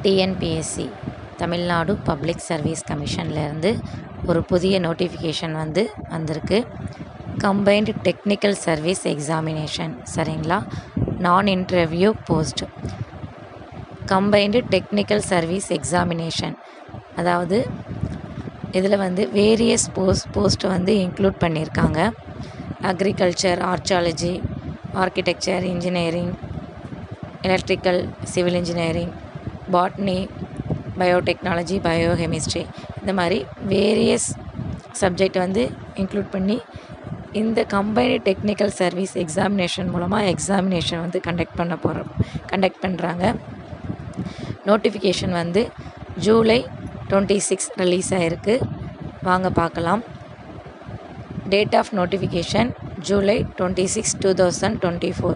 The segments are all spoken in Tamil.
டிஎன்பிஎஸ்சி தமிழ்நாடு பப்ளிக் சர்வீஸ் கமிஷன்லேருந்து ஒரு புதிய நோட்டிஃபிகேஷன் வந்திருக்கு. கம்பைன்டு டெக்னிக்கல் சர்வீஸ் எக்ஸாமினேஷன், சரிங்களா? நான் interview post. Combined technical service examination, அதாவது இதில் வேரியஸ் போஸ்ட் இன்க்ளூட் பண்ணியிருக்காங்க. Agriculture, archaeology, architecture, engineering, electrical, civil engineering, botany, biotechnology, biochemistry, இந்த மாதிரி வேரியஸ் சப்ஜெக்ட் இன்க்ளூட் பண்ணி இந்த கம்பைன்டு டெக்னிக்கல் சர்வீஸ் எக்ஸாமினேஷன் மூலமாக எக்ஸாமினேஷன் கண்டக்ட் பண்ணுறாங்க. நோட்டிஃபிகேஷன் ஜூலை 26 ரிலீஸ் ஆகிருக்கு. வாங்க பார்க்கலாம். Date of notification July 26, 2024.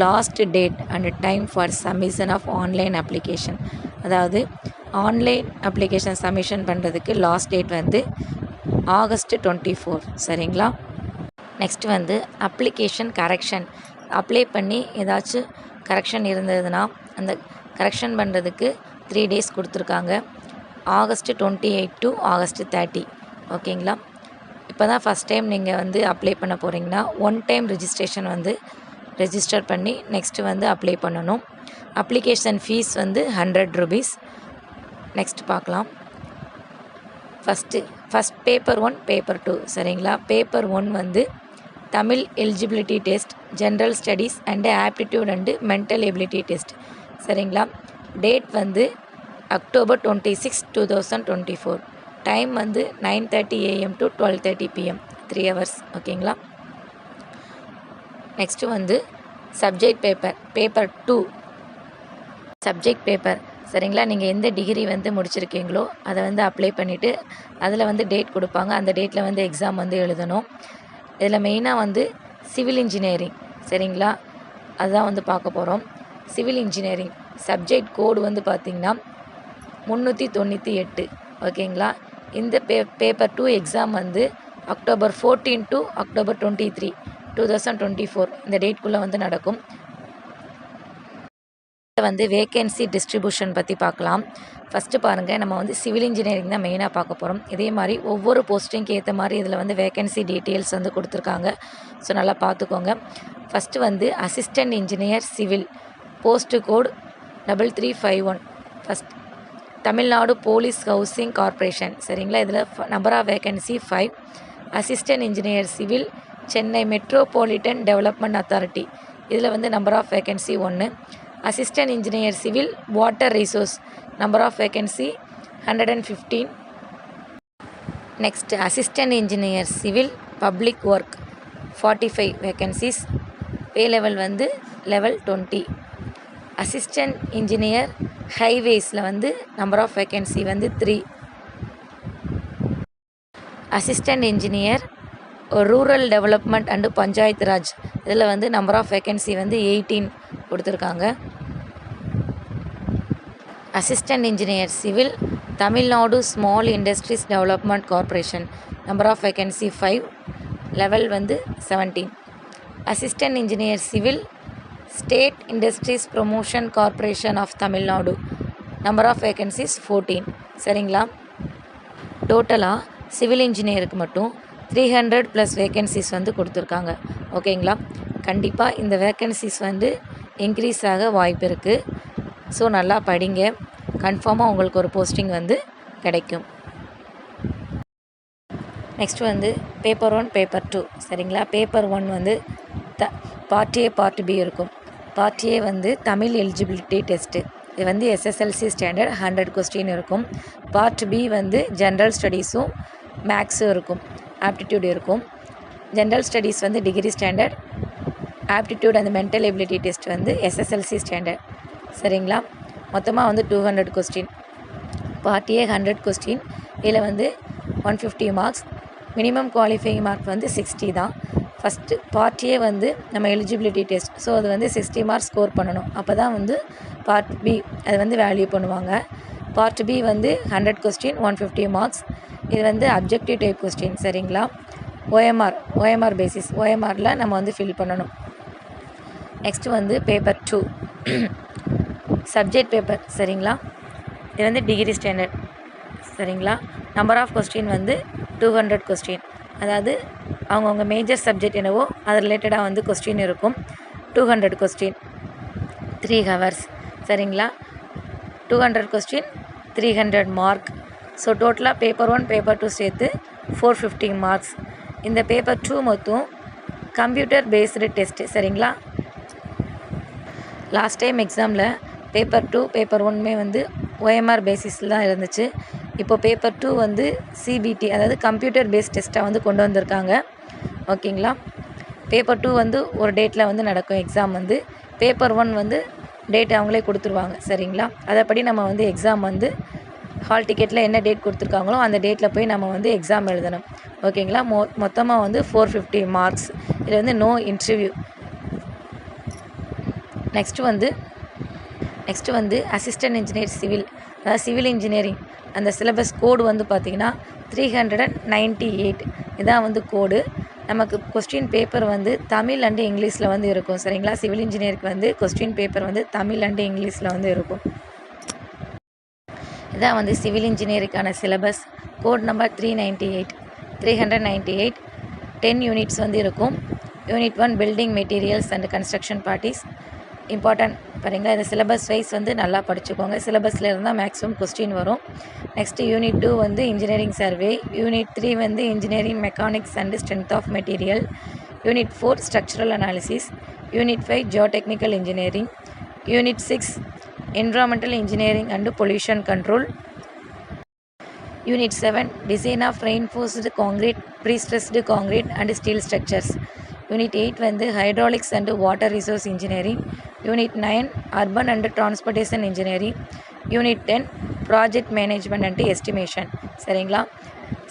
Last date and time for submission of online application, அதாவது ஆன்லைன் அப்ளிகேஷன் சப்மிஷன் பண்ணுறதுக்கு லாஸ்ட் டேட் ஆகஸ்ட் 24, சரிங்களா? Next application correction. அப்ளை பண்ணி ஏதாச்சும் கரெக்ஷன் இருந்ததுன்னா அந்த கரெக்ஷன் பண்ணுறதுக்கு 3 days கொடுத்துருக்காங்க. ஆகஸ்ட் 28 to ஆகஸ்ட் 30, ஓகேங்களா? இப்போ தான் ஃபஸ்ட் டைம் நீங்கள் அப்ளை பண்ண போகிறீங்கன்னா 1 time ரெஜிஸ்ட்ரேஷன் ரெஜிஸ்டர் பண்ணி நெக்ஸ்ட்டு அப்ளை பண்ணணும். Application fees 100 rupees. நெக்ஸ்ட் பார்க்கலாம். ஃபஸ்ட் பேப்பர் 1, பேப்பர் 2, சரிங்களா? Paper 1 Tamil eligibility test, general studies and aptitude and mental ability test, சரிங்களா? Date October 26, 2024. Time 9:30 AM to 12:30 PM, 3 hours, ஓகேங்களா? Next subject paper 2 subject paper, சரிங்களா? நீங்கள் எந்த டிகிரி முடிச்சிருக்கீங்களோ அதை அப்ளை பண்ணிவிட்டு அதில் டேட் கொடுப்பாங்க. அந்த டேட்டில் எக்ஸாம் எழுதணும். இதில் மெயினாக சிவில் இன்ஜினியரிங், சரிங்களா? அதுதான் பார்க்க போகிறோம். சிவில் இன்ஜினியரிங் சப்ஜெக்ட் கோடு பார்த்திங்கன்னா 398, ஓகேங்களா? இந்த paper 2 exam October 14 to October 23, 2024 இந்த டேட்குள்ளே நடக்கும். வேகன்சி டிஸ்ட்ரிபியூஷன் பற்றி பார்க்கலாம். ஃபஸ்ட்டு பாருங்கள், நம்ம சிவில் இன்ஜினியரிங் தான் மெயினாக பார்க்க போகிறோம். இதே மாதிரி ஒவ்வொரு போஸ்டிங்க்கு ஏற்ற மாதிரி இதில் வேகன்சி டீட்டெயில்ஸ் கொடுத்துருக்காங்க. ஸோ நல்லா பார்த்துக்கோங்க. First assistant engineer civil, post code 3351. First Tamil Nadu police housing corporation, சரிங்களா? இதில் number of vacancy 5. Assistant engineer civil Chennai metropolitan development authority, இதில் number of vacancy 1. Assistant engineer civil water resource, number of vacancy 115. Next assistant engineer civil public work 45 vacancies. Pay level level 20. Assistant engineer ஹைவேஸில் number of vacancy 3. Assistant engineer rural development and panchayat raj, இதில் நம்பர் ஆஃப் வேகன்சி 18 கொடுத்துருக்காங்க. Assistant engineer civil Tamil Nadu small industries development corporation, number of vacancy 5, level 17. Assistant engineer civil state industries promotion corporation of Tamil Nadu, number of vacancies 14, சரிங்களா? டோட்டலாக சிவில் இன்ஜினியருக்கு மட்டும் 300+ வேகன்சிஸ் கொடுத்துருக்காங்க, ஓகேங்களா? கண்டிப்பாக இந்த வேகன்சிஸ் இன்க்ரீஸ் ஆக வாய்ப்பு இருக்குது. ஸோ நல்லா படிங்க, கன்ஃபார்மாக உங்களுக்கு ஒரு போஸ்டிங் கிடைக்கும். நெக்ஸ்ட் பேப்பர் 1, பேப்பர் 2, சரிங்களா? Paper 1 part A, part B இருக்கும். Part A Tamil eligibility test, இது SSLC ஸ்டாண்டர்ட் 100 கொஸ்டின் இருக்கும். பார்ட் B ஜென்ரல் ஸ்டடீஸும் மேக்ஸும் இருக்கும், ஆப்டிடியூட் இருக்கும். General studies degree standard, aptitude and mental ability test SSLC standard, சரிங்களா? மொத்தமாக 200 கொஸ்டின். பார்ட் A 100 கொஸ்டின், இதில் 150 மார்க்ஸ். மினிமம் குவாலிஃபைங் மார்க் 60 தான். ஃபஸ்ட்டு பார்ட் A நம்ம எலிஜிபிலிட்டி டெஸ்ட், ஸோ அது 60 மார்க்ஸ் ஸ்கோர் பண்ணணும். அப்போ தான் பார்ட் B அது வேல்யூ பண்ணுவாங்க. Part B 100 question, 150 marks. இது அப்ஜெக்டிவ் டைப் கொஸ்டின், சரிங்களா? ஓஎம்ஆர் பேசிஸ், ஓஎம்ஆரில் நம்ம ஃபில் பண்ணணும். நெக்ஸ்ட்டு பேப்பர் 2 சப்ஜெக்ட் பேப்பர், சரிங்களா? இது வந்து டிகிரி ஸ்டாண்டர்ட். சரிங்களா. நம்பர் ஆஃப் கொஸ்டின் வந்து 200 கொஸ்டின். அதாவது அவங்கவுங்க மேஜர் சப்ஜெக்ட் என்னவோ அது ரிலேட்டடாக வந்து கொஸ்டின் இருக்கும். 200 கொஸ்டின் 3 ஹவர்ஸ். சரிங்களா. 200 கொஸ்டின் 300 மார்க். ஸோ டோட்டலாக பேப்பர் 1 பேப்பர் 2 சேர்த்து 450 மார்க்ஸ். இந்த பேப்பர் 2 மொத்தம் கம்ப்யூட்டர் பேஸ்டு டெஸ்ட்டு. சரிங்களா. லாஸ்ட் டைம் எக்ஸாமில் பேப்பர் 2 பேப்பர் 1மே வந்து OMR பேசிஸில் தான் இருந்துச்சு. இப்போ பேப்பர் 2 வந்து CBT அதாவது கம்ப்யூட்டர் பேஸ்ட் டெஸ்ட்டாக வந்து கொண்டு வந்திருக்காங்க. ஓகேங்களா. பேப்பர் 2 வந்து ஒரு டேட்டில் வந்து நடக்கும் எக்ஸாம் வந்து. பேப்பர் 1 வந்து டேட் அவங்களே கொடுத்துருவாங்க. சரிங்களா. அதைப்படி நம்ம வந்து எக்ஸாம் வந்து ஹால் டிக்கெட்டில் என்ன டேட் கொடுத்துருக்காங்களோ அந்த டேட்டில் போய் நம்ம வந்து எக்ஸாம் எழுதணும். ஓகேங்களா. மொத்தமாக வந்து 450 மார்க்ஸ். இதில் வந்து நோ இன்டர்வியூ. நெக்ஸ்ட்டு வந்து அசிஸ்டன்ட் இன்ஜினியர் சிவில், அதாவது சிவில் இன்ஜினியரிங் அந்த சிலபஸ் கோடு வந்து பார்த்திங்கன்னா 398. இதான் வந்து கோடு. நமக்கு கொஸ்டின் பேப்பர் வந்து தமிழ் அண்டு இங்கிலீஷில் வந்து இருக்கும். சரிங்களா. சிவில் இன்ஜினியருக்கு வந்து கொஸ்டின் பேப்பர் வந்து தமிழ் அண்டு இங்கிலீஷில் வந்து இருக்கும். இதான் வந்து சிவில் இன்ஜினியருக்கான சிலபஸ். Code number 398. 10 யூனிட்ஸ் வந்து இருக்கும். Unit 1 building materials and construction parties. Important பாருங்களா. இந்த சிலபஸ் வைஸ் வந்து நல்லா படிச்சுக்கோங்க. சிலபஸில் இருந்தால் மேக்ஸிமம் கொஸ்டின் வரும். நெக்ஸ்ட்டு யூனிட் 2 வந்து இன்ஜினியரிங் சர்வே. யூனிட் 3 வந்து engineering mechanics and strength of material. Unit 4 structural analysis. Unit 5 geotechnical engineering. Unit 6 environmental engineering and pollution control. Unit 7 design of reinforced concrete, ப்ரீஸ்ட்ரெஸ்டு concrete and steel structures. Unit 8 வந்து hydraulics and water resource engineering. Unit 9 urban and transportation engineering. Unit 10 project management and estimation. சரிங்களா.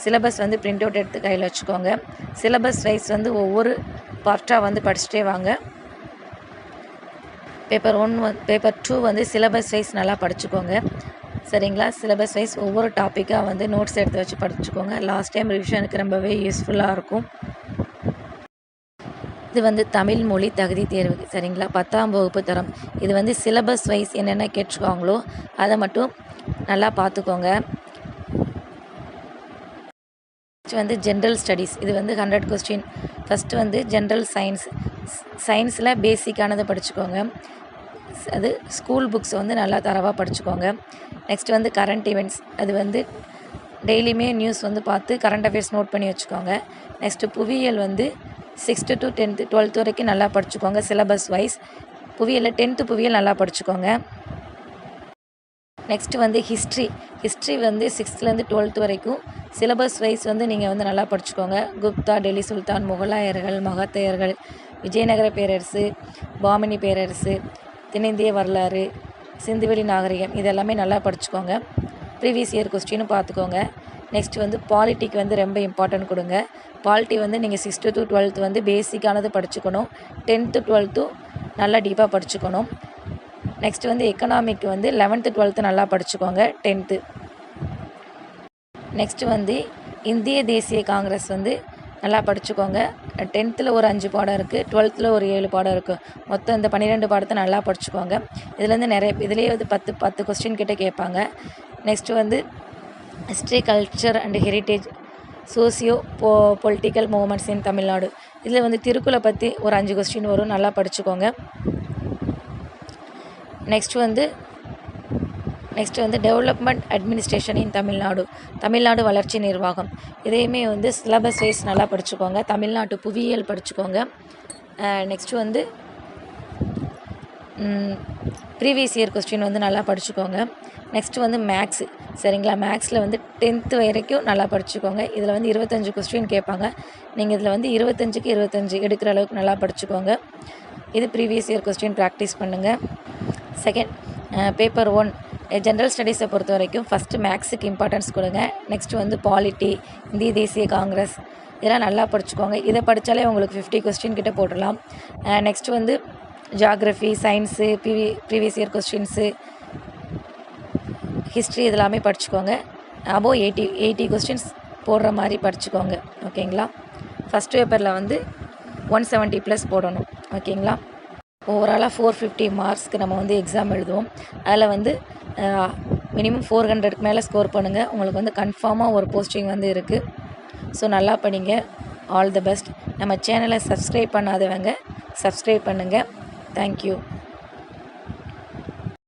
சிலபஸ் வந்து பிரிண்ட் அவுட் எடுத்து கையில் வச்சுக்கோங்க. சிலபஸ் வைஸ் வந்து ஒவ்வொரு பார்ட்டாக வந்து படிச்சுட்டே வாங்க. பேப்பர் 2 வந்து சிலபஸ் வைஸ் நல்லா படிச்சுக்கோங்க. சரிங்களா. சிலபஸ் வைஸ் ஒவ்வொரு டாப்பிக்காக வந்து நோட்ஸ் எடுத்து வச்சு படிச்சுக்கோங்க. லாஸ்ட் டைம் ரிவிஷனுக்கு ரொம்பவே யூஸ்ஃபுல்லாக இருக்கும். இது வந்து தமிழ் மொழி தகுதி தேர்வுக்கு. சரிங்களா. 10ஆம் வகுப்பு தரம். இது வந்து சிலபஸ் வைஸ் என்னென்ன கேட்டிருக்காங்களோ அதை மட்டும் நல்லா பார்த்துக்கோங்க. வந்து ஜென்ரல் ஸ்டடீஸ். இது வந்து 100 கொஸ்டின். ஃபஸ்ட்டு வந்து ஜென்ரல் சயின்ஸில் பேசிக்கானதை படிச்சுக்கோங்க. அது ஸ்கூல் புக்ஸ் வந்து நல்லா தரவாக படிச்சுக்கோங்க. நெக்ஸ்ட் வந்து கரண்ட் ஈவெண்ட்ஸ். அது வந்து டெய்லியுமே நியூஸ் வந்து பார்த்து கரண்ட் அஃபேர்ஸ் நோட் பண்ணி வச்சுக்கோங்க. நெக்ஸ்ட்டு புவியியல் வந்து 6th to 10th 12th வரைக்கும் நல்லா படிச்சுக்கோங்க. சிலபஸ் வைஸ் புவியியல் 10th புவியியல் நல்லா படிச்சுக்கோங்க. நெக்ஸ்ட்டு வந்து ஹிஸ்ட்ரி வந்து 6th 12th வரைக்கும் சிலபஸ் வைஸ் வந்து நீங்கள் வந்து நல்லா படிச்சுக்கோங்க. குப்தா, டெல்லி சுல்தான், முகலாயர்கள், மகத்தையர்கள், விஜயநகர பேரரசு, பாமினி பேரரசு, தென்னிந்திய வரலாறு, சிந்துவெளி நாகரிகம், இதெல்லாமே நல்லா படிச்சுக்கோங்க. ப்ரீவியஸ் இயர் கொஸ்டினும் பார்த்துக்கோங்க. நெக்ஸ்ட் வந்து பாலிட்டிக்கு வந்து ரொம்ப இம்பார்ட்டன்ட் கொடுங்க. பாலிட்டி வந்து நீங்கள் 6th to 12th வந்து பேசிக்கானது படிச்சுக்கணும். 10th 12th நல்லா டீப்பாக படிச்சுக்கணும். நெக்ஸ்ட் வந்து எக்கனாமிக் வந்து 11th 12th நல்லா படிச்சுக்கோங்க. 10th. நெக்ஸ்ட்டு வந்து இந்திய தேசிய காங்கிரஸ் வந்து நல்லா படிச்சுக்கோங்க. 10th ஒரு 5 பாடம் இருக்குது, 12th ஒரு 7 பாடம் இருக்குது. மொத்தம் இந்த 12 பாடத்தை நல்லா படிச்சுக்கோங்க. இதுலேருந்து இதுலேயே வந்து 10 கொஸ்டின் கிட்ட கேட்பாங்க. நெக்ஸ்ட்டு வந்து history, culture and heritage, socio political movements in Tamil Nadu. இதில் வந்து திருக்குறளை பற்றி ஒரு 5 கொஸ்டின் வரும், நல்லா படிச்சுக்கோங்க. நெக்ஸ்ட் வந்து டெவலப்மெண்ட் அட்மினிஸ்ட்ரேஷன் இன் தமிழ்நாடு வளர்ச்சி நிர்வாகம். இதையுமே வந்து சிலபஸ் வைஸ் நல்லா படிச்சுக்கோங்க. தமிழ்நாட்டு புவியியல் படிச்சுக்கோங்க. நெக்ஸ்ட்டு வந்து ப்ரீவியஸ் இயர் கொஸ்டின் வந்து நல்லா படிச்சுக்கோங்க. நெக்ஸ்ட்டு வந்து மேக்ஸு. சரிங்களா. மேக்ஸில் வந்து 10th வரைக்கும் நல்லா படிச்சுக்கோங்க. இதில் வந்து 25 கொஸ்டின் கேட்பாங்க. நீங்கள் இதில் வந்து 25க்கு 25 எடுக்கிற அளவுக்கு நல்லா படிச்சுக்கோங்க. இது ப்ரீவியஸ் இயர் கொஸ்டின் ப்ராக்டிஸ் பண்ணுங்கள். செகண்ட் பேப்பர் 1 ஜென்ரல் ஸ்டடீஸை பொறுத்த வரைக்கும் ஃபஸ்ட்டு மேக்ஸுக்கு இம்பார்ட்டன்ஸ் கொடுங்க. நெக்ஸ்ட்டு வந்து பாலிட்டி, இந்திய தேசிய காங்கிரஸ், இதெல்லாம் நல்லா படிச்சுக்கோங்க. இதை படித்தாலே உங்களுக்கு 50 கொஸ்டின் கிட்ட போட்டுடலாம். நெக்ஸ்ட்டு வந்து geography, science, previous year questions, history இதெல்லாமே படிச்சுக்கோங்க. அபோவ் 80 கொஸ்டின்ஸ் போடுற மாதிரி படிச்சுக்கோங்க. ஓகேங்களா. ஃபஸ்ட் பேப்பரில் வந்து 170+ போடணும். ஓகேங்களா. ஓவராலாக 450 மார்க்ஸ்க்கு நம்ம வந்து எக்ஸாம் எழுதுவோம். அதில் வந்து மினிமம் 400க்கு மேலே ஸ்கோர் பண்ணுங்கள். உங்களுக்கு வந்து கன்ஃபார்மாக ஒரு போஸ்டிங் வந்து இருக்குது. ஸோ நல்லா படிங்க. All the best. நம்ம சேனலை சப்ஸ்கிரைப் பண்ணாதவங்க சப்ஸ்கிரைப் பண்ணுங்கள். தேங்க்யூ.